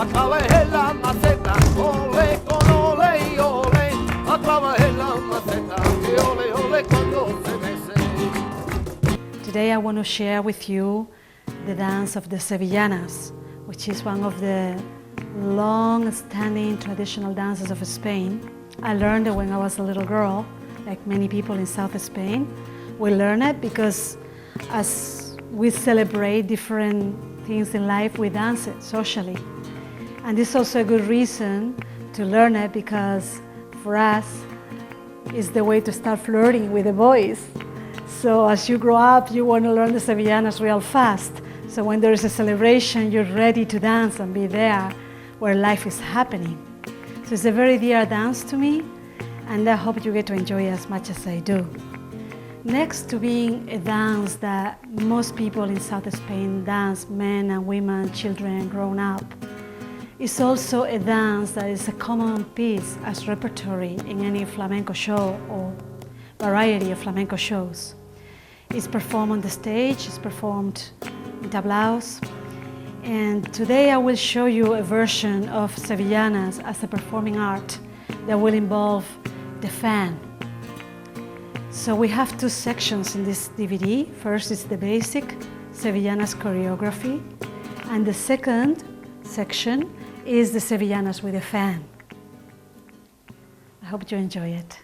trabajé la maceta, ole con ole y ole, a trabajé la maceta, y ole ole cuando se mece. Today I want to share with you the dance of the Sevillanas, which is one of the long-standing traditional dances of Spain. I learned it when I was a little girl, like many people in South Spain. We learn it because as we celebrate different things in life, we dance it socially. And this is also a good reason to learn it because for us, it's the way to start flirting with the boys. So as you grow up, you want to learn the Sevillanas real fast. So when there is a celebration, you're ready to dance and be there where life is happening. So it's a very dear dance to me, and I hope you get to enjoy it as much as I do. Next to being a dance that most people in South Spain dance, men and women, children and grown up, it's also a dance that is a common piece as repertory in any flamenco show or variety of flamenco shows. It's performed on the stage, it's performed in tablaos, and today I will show you a version of Sevillanas as a performing art that will involve the fan. So we have two sections in this DVD. First is the basic Sevillanas choreography, and the second section is the Sevillanas with a fan. I hope you enjoy it.